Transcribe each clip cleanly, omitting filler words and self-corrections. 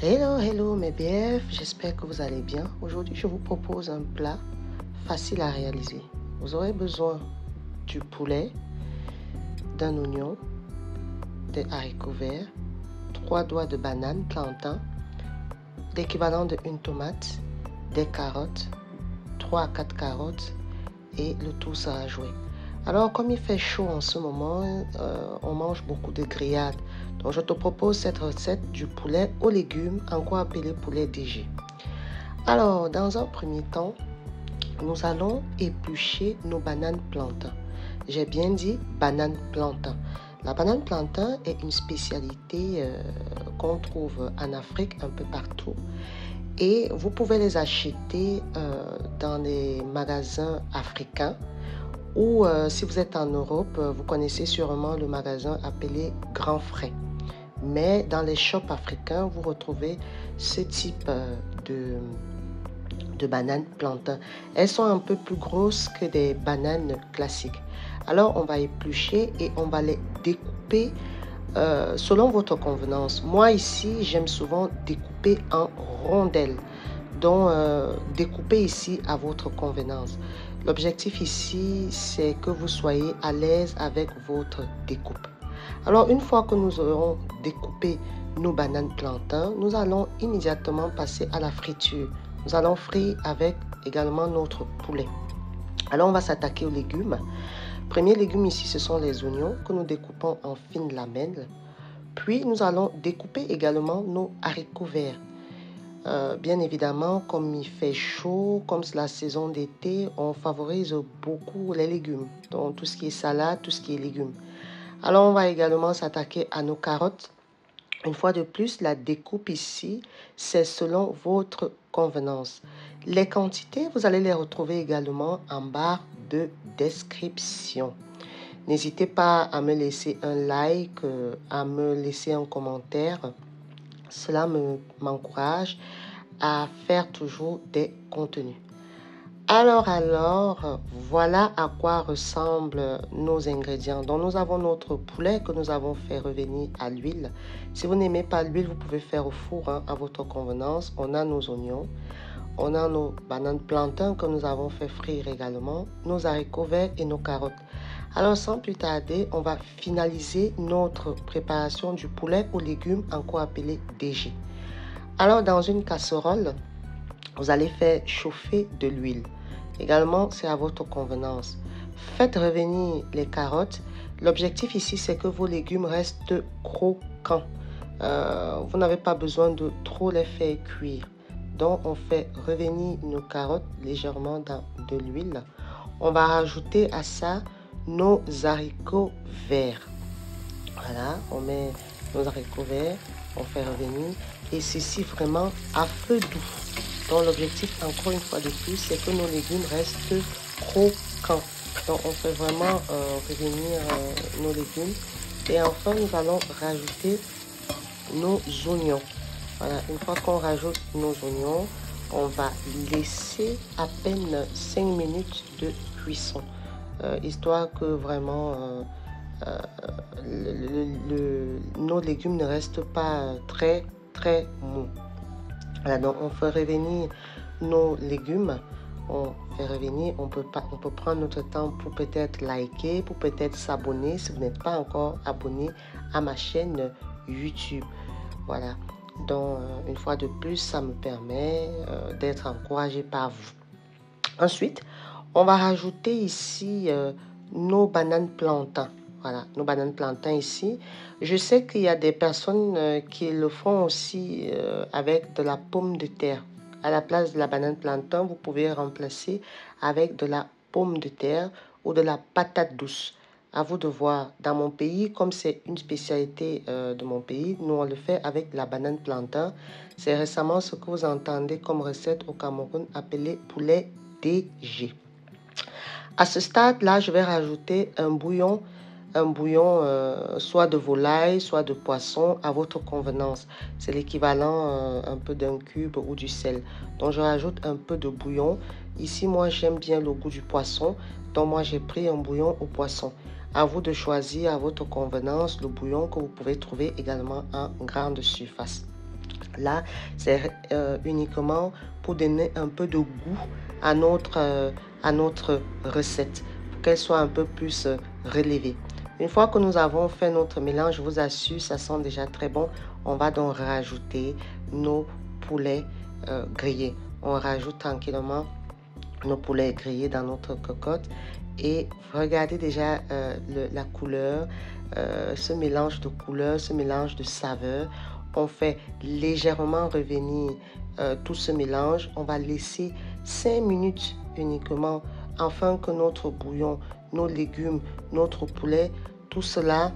Hello mes BF, j'espère que vous allez bien. Aujourd'hui, je vous propose un plat facile à réaliser. Vous aurez besoin du poulet, d'un oignon, des haricots verts, 3 doigts de banane plantain, l'équivalent de une tomate, des carottes, 3 à 4 carottes et le tout sera joué. Alors, comme il fait chaud en ce moment, on mange beaucoup de grillades. Donc, je te propose cette recette du poulet aux légumes, encore appelé poulet DG. Alors, dans un premier temps, nous allons éplucher nos bananes plantain. J'ai bien dit banane plantain. La banane plantain est une spécialité qu'on trouve en Afrique un peu partout. Et vous pouvez les acheter dans les magasins africains. Ou si vous êtes en Europe, vous connaissez sûrement le magasin appelé Grand Frais. Mais dans les shops africains, vous retrouvez ce type de bananes plantain. Elles sont un peu plus grosses que des bananes classiques. Alors, on va éplucher et on va les découper selon votre convenance. Moi, ici, j'aime souvent découper en rondelles. Donc, découpez ici à votre convenance. L'objectif ici, c'est que vous soyez à l'aise avec votre découpe. Alors, une fois que nous aurons découpé nos bananes plantain, nous allons immédiatement passer à la friture. Nous allons frire avec également notre poulet. Alors, on va s'attaquer aux légumes. Premier légume ici, ce sont les oignons que nous découpons en fines lamelles. Puis, nous allons découper également nos haricots verts. Bien évidemment, comme il fait chaud, comme c'est la saison d'été, on favorise beaucoup les légumes. Donc, tout ce qui est salade, tout ce qui est légumes. Alors, on va également s'attaquer à nos carottes. Une fois de plus, la découpe ici, c'est selon votre convenance. Les quantités, vous allez les retrouver également en barre de description. N'hésitez pas à me laisser un like, à me laisser un commentaire. Cela m'encourage à faire toujours des contenus. Alors, voilà à quoi ressemblent nos ingrédients. Donc, nous avons notre poulet que nous avons fait revenir à l'huile. Si vous n'aimez pas l'huile, vous pouvez faire au four à votre convenance. On a nos oignons, on a nos bananes plantain que nous avons fait frire également, nos haricots verts et nos carottes. Alors, sans plus tarder, on va finaliser notre préparation du poulet aux légumes, encore appelé DG. Alors, dans une casserole, vous allez faire chauffer de l'huile. Également, c'est à votre convenance. Faites revenir les carottes. L'objectif ici, c'est que vos légumes restent croquants. Vous n'avez pas besoin de trop les faire cuire. Donc, on fait revenir nos carottes légèrement dans de l'huile. On va rajouter à ça nos haricots verts. Voilà, on met nos haricots verts, on fait revenir. Et ceci vraiment à feu doux. Donc l'objectif, encore une fois de plus, c'est que nos légumes restent croquants. Donc on fait vraiment revenir nos légumes. Et enfin, nous allons rajouter nos oignons. Voilà, une fois qu'on rajoute nos oignons, on va laisser à peine 5 minutes de cuisson. Histoire que vraiment nos légumes ne restent pas très mous. Voilà, donc on fait revenir nos légumes. On fait revenir, on peut prendre notre temps pour peut-être liker, pour peut-être s'abonner si vous n'êtes pas encore abonné à ma chaîne YouTube. Voilà, donc une fois de plus, ça me permet d'être encouragé par vous. Ensuite, on va rajouter ici nos bananes plantain. Voilà, nos bananes plantain ici. Je sais qu'il y a des personnes qui le font aussi avec de la pomme de terre. À la place de la banane plantain, vous pouvez remplacer avec de la pomme de terre ou de la patate douce. À vous de voir. Dans mon pays, comme c'est une spécialité de mon pays, nous on le fait avec la banane plantain. C'est récemment ce que vous entendez comme recette au Cameroun appelé poulet DG. À ce stade-là, je vais rajouter un bouillon soit de volaille, soit de poisson, à votre convenance. C'est l'équivalent un peu d'un cube ou du sel. Donc, je rajoute un peu de bouillon. Ici, moi, j'aime bien le goût du poisson. Donc, moi, j'ai pris un bouillon au poisson. À vous de choisir à votre convenance le bouillon que vous pouvez trouver également en grande surface. Là, c'est uniquement pour donner un peu de goût à notre recette, pour qu'elle soit un peu plus relevée. Une fois que nous avons fait notre mélange, je vous assure, ça sent déjà très bon. On va donc rajouter nos poulets grillés. On rajoute tranquillement nos poulets grillés dans notre cocotte. Et regardez déjà la couleur, ce mélange de couleurs, ce mélange de saveurs. On fait légèrement revenir tout ce mélange. On va laisser 5 minutes uniquement afin que notre bouillon, nos légumes, notre poulet, tout cela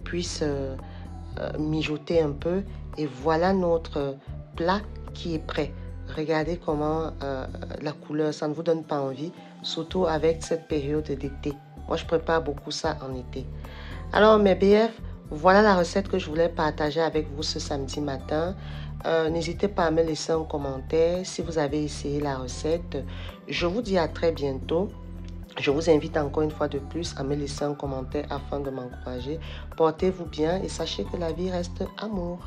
puisse mijoter un peu. Et voilà notre plat qui est prêt. Regardez comment la couleur, ça ne vous donne pas envie, surtout avec cette période d'été. Moi, je prépare beaucoup ça en été. Alors, mes BF, voilà la recette que je voulais partager avec vous ce samedi matin. N'hésitez pas à me laisser un commentaire si vous avez essayé la recette. Je vous dis à très bientôt. Je vous invite encore une fois de plus à me laisser un commentaire afin de m'encourager. Portez-vous bien et sachez que la vie reste amour.